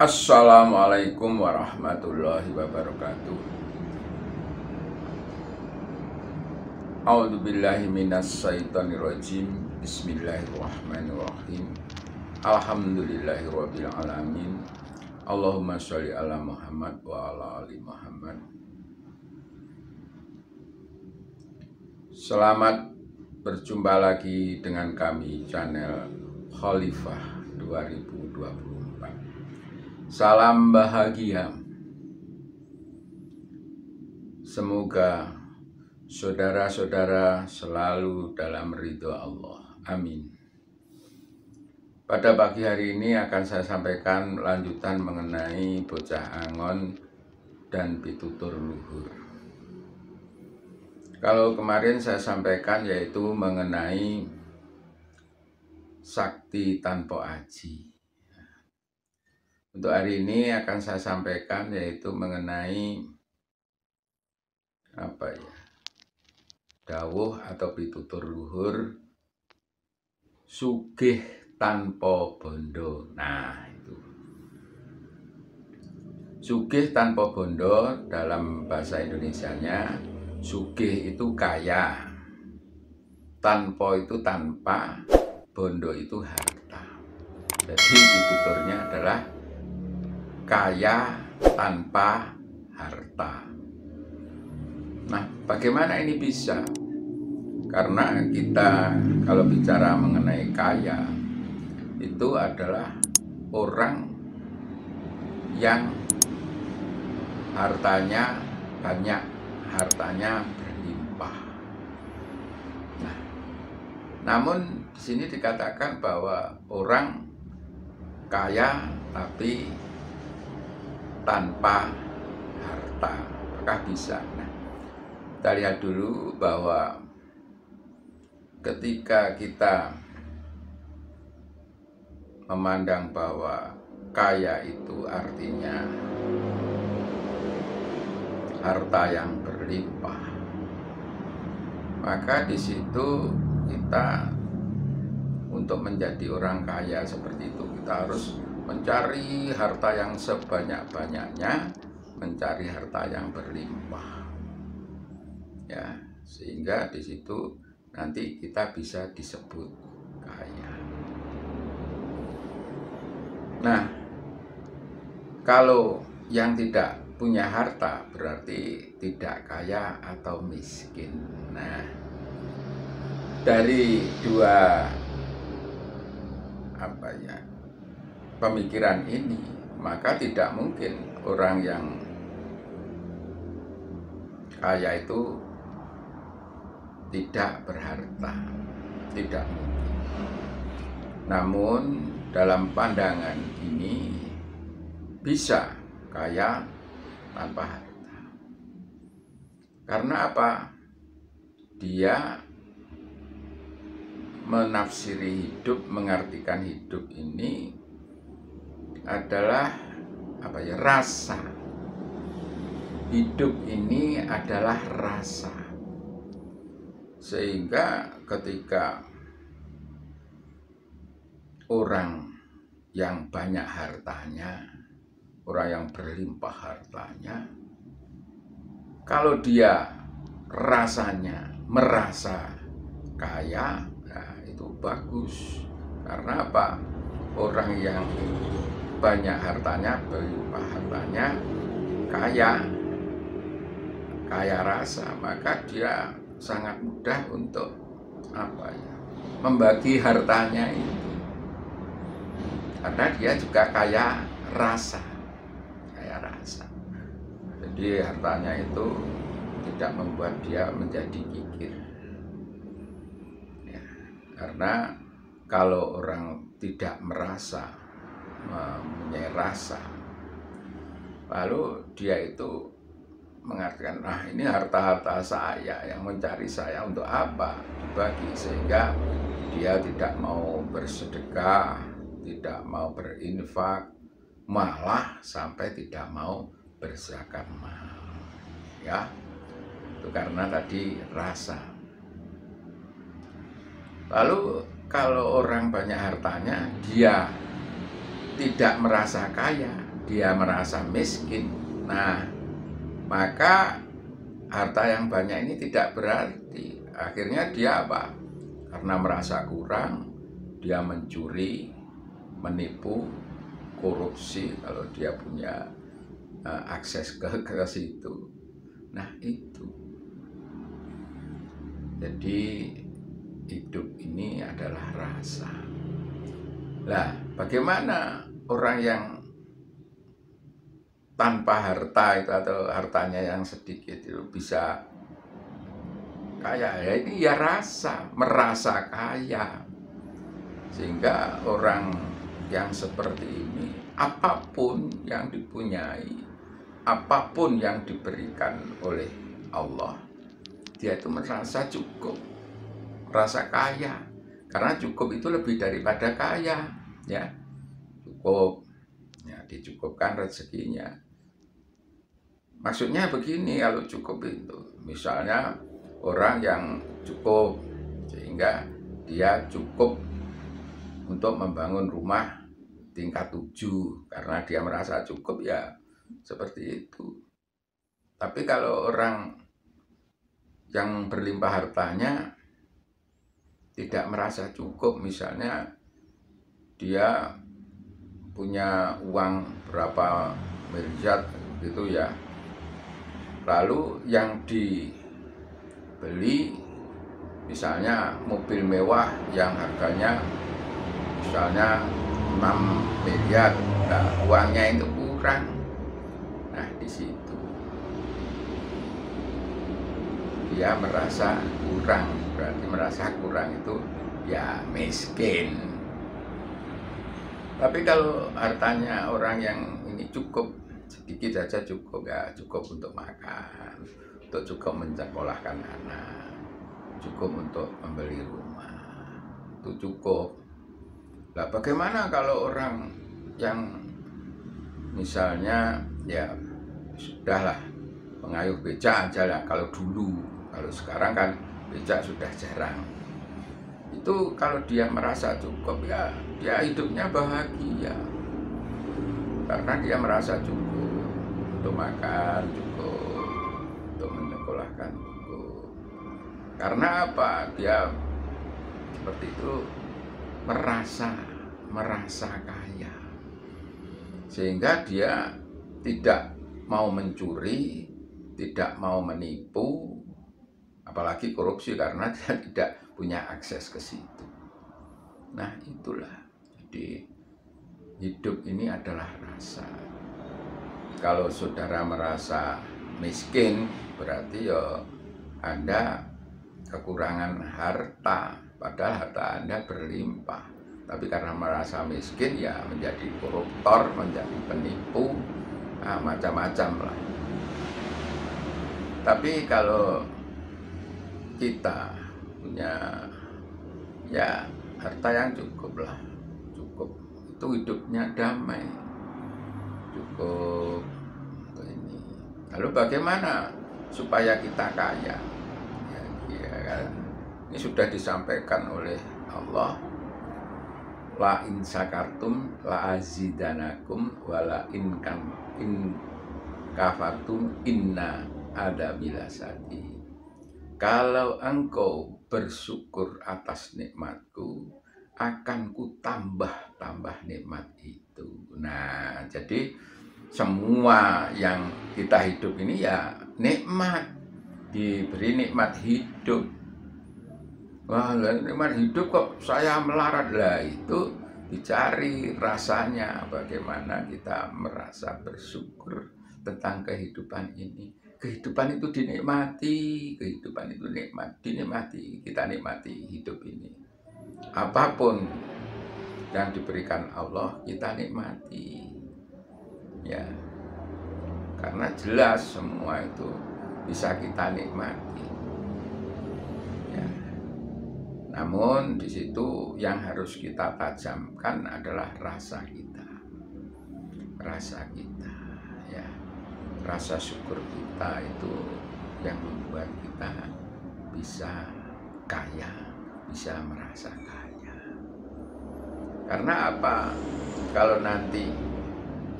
Assalamualaikum warahmatullahi wabarakatuh. A'udzubillahi minasyaitonirrajim. Bismillahirrahmanirrahim. Alhamdulillahirabbil alamin. Allahumma sholli ala Muhammad wa ala ali Muhammad. Selamat berjumpa lagi dengan kami channel Khalifah 2024. Salam bahagia. Semoga saudara-saudara selalu dalam ridho Allah. Amin. Pada pagi hari ini akan saya sampaikan lanjutan mengenai bocah angon dan pitutur luhur. Kalau kemarin saya sampaikan yaitu mengenai sakti tanpa aji. Untuk hari ini akan saya sampaikan yaitu mengenai dawuh atau pitutur luhur sugih tanpa bondo. Nah, itu sugih tanpa bondo dalam bahasa Indonesianya, sugih itu kaya, tanpa itu tanpa, bondo itu harta. Jadi pituturnya adalah kaya tanpa harta. Nah, bagaimana ini bisa? Karena kita kalau bicara mengenai kaya, itu adalah orang yang hartanya banyak, hartanya berlimpah. Nah, namun di sini dikatakan bahwa orang kaya tapi tanpa harta, apakah bisa? Nah, kita lihat dulu bahwa ketika kita memandang bahwa kaya itu artinya harta yang berlimpah, maka di situ kita untuk menjadi orang kaya seperti itu kita harus mencari harta yang sebanyak-banyaknya, mencari harta yang berlimpah, ya, sehingga di situ nanti kita bisa disebut kaya. Nah, kalau yang tidak punya harta berarti tidak kaya atau miskin. Nah, dari dua pemikiran ini, maka tidak mungkin orang yang kaya itu tidak berharta, tidak mungkin. Namun dalam pandangan ini bisa kaya tanpa harta. Karena apa? Dia menafsiri hidup, mengartikan hidup ini adalah rasa. Hidup ini adalah rasa. Sehingga ketika orang yang banyak hartanya, orang yang berlimpah hartanya, kalau dia rasanya merasa kaya, nah itu bagus. Karena apa? Orang yang banyak hartanya, berlimpah hartanya, kaya rasa, maka dia sangat mudah untuk membagi hartanya itu. Karena dia juga kaya rasa. Jadi hartanya itu tidak membuat dia menjadi kikir. Ya, karena kalau orang tidak merasa, mempunyai rasa, lalu dia itu mengatakan, nah ini harta-harta saya, yang mencari saya untuk apa dibagi, sehingga dia tidak mau bersedekah, tidak mau berinfak, malah sampai tidak mau berzakat mal, ya, itu karena tadi rasa. Lalu kalau orang banyak hartanya, dia tidak merasa kaya, dia merasa miskin, nah maka harta yang banyak ini tidak berarti. Akhirnya dia apa? Karena merasa kurang, dia mencuri, menipu, korupsi kalau dia punya akses ke situ. Nah itu. Jadi hidup ini adalah rasa. Lah, bagaimana orang yang tanpa harta itu atau hartanya yang sedikit itu bisa kaya? Ya ini ya rasa, merasa kaya. Sehingga orang yang seperti ini, apapun yang dipunyai, apapun yang diberikan oleh Allah, dia itu merasa cukup, merasa kaya. Karena cukup itu lebih daripada kaya, ya. Cukup, ya, dicukupkan rezekinya. Maksudnya begini, kalau cukup itu, misalnya orang yang cukup sehingga dia cukup untuk membangun rumah tingkat 7 karena dia merasa cukup, ya seperti itu. Tapi kalau orang yang berlimpah hartanya tidak merasa cukup, misalnya dia punya uang berapa miliar gitu ya, lalu yang dibeli misalnya mobil mewah yang harganya misalnya 6 miliar, nah uangnya itu kurang. Nah di situ dia merasa kurang, berarti merasa kurang itu ya miskin. Tapi kalau hartanya orang yang ini cukup, sedikit saja cukup, ya cukup untuk makan, untuk cukup menyekolahkan anak, cukup untuk membeli rumah, itu cukup. Nah bagaimana kalau orang yang misalnya ya sudahlah mengayuh becak aja lah kalau dulu, kalau sekarang kan becak sudah jarang. Itu kalau dia merasa cukup, ya dia hidupnya bahagia karena dia merasa cukup untuk makan, cukup untuk menyekolahkan, cukup. Karena apa? Dia seperti itu merasa kaya, sehingga dia tidak mau mencuri, tidak mau menipu, apalagi korupsi karena dia tidak punya akses ke situ. Nah itulah, jadi hidup ini adalah rasa. Kalau saudara merasa miskin, berarti ya Anda kekurangan harta, padahal harta Anda berlimpah. Tapi karena merasa miskin, ya menjadi koruptor, menjadi penipu, macam-macam lah. Tapi kalau kita punya ya harta yang cukup lah, cukup itu hidupnya damai, cukup ini. Lalu bagaimana supaya kita kaya? Ya kan? Ini sudah disampaikan oleh Allah, la in sakartum la azidanakum wala in kafartum inna adabil asadi. Kalau engkau bersyukur atas nikmatku, akan ku tambah nikmat itu. Nah, jadi semua yang kita hidup ini ya nikmat, diberi nikmat hidup. Wah, nikmat hidup kok saya melarat lah, itu dicari rasanya bagaimana kita merasa bersyukur tentang kehidupan ini. Kehidupan itu dinikmati, kehidupan itu dinikmati, kita nikmati hidup ini. Apapun yang diberikan Allah kita nikmati, ya, karena jelas semua itu bisa kita nikmati. Ya. Namun di situ yang harus kita tajamkan adalah rasa kita, ya. Rasa syukur kita itu yang membuat kita bisa kaya, bisa merasa kaya. Karena apa? Kalau nanti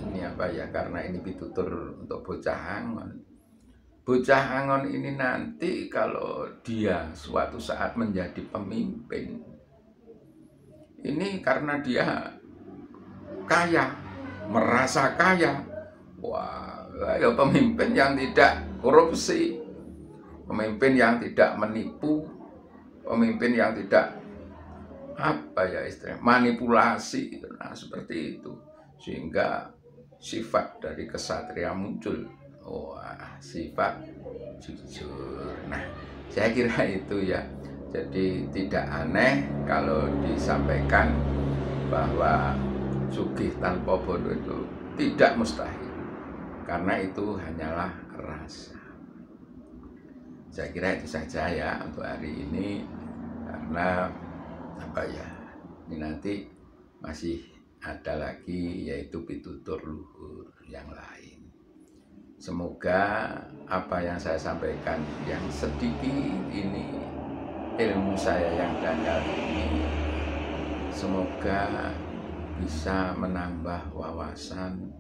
ini apa ya, karena ini pitutur untuk bocah angon. Bocah angon ini nanti kalau dia suatu saat menjadi pemimpin, ini karena dia kaya, merasa kaya. Wah, ya pemimpin yang tidak korupsi, pemimpin yang tidak menipu, pemimpin yang tidak apa ya istilahnya, manipulasi. Nah, seperti itu. Sehingga sifat dari kesatria muncul. Wah, sifat jujur. Nah, saya kira itu ya. Jadi tidak aneh kalau disampaikan bahwa sugih tanpa bondo itu tidak mustahil, karena itu hanyalah rasa. Saya kira itu saja ya untuk hari ini, karena apa ya, ini nanti masih ada lagi, yaitu pitutur luhur yang lain. Semoga apa yang saya sampaikan yang sedikit ini, ilmu saya yang dangkal ini, semoga bisa menambah wawasan,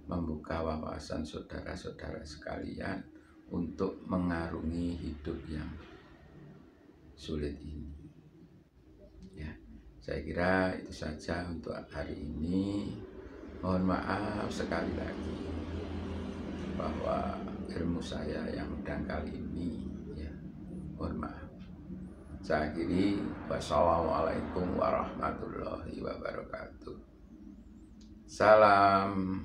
membuka wawasan saudara-saudara sekalian untuk mengarungi hidup yang sulit ini. Ya, saya kira itu saja untuk hari ini. Mohon maaf sekali lagi bahwa ilmu saya yang dangkal ini, ya, mohon maaf. Saya akhiri, wassalamualaikum warahmatullahi wabarakatuh. Salam.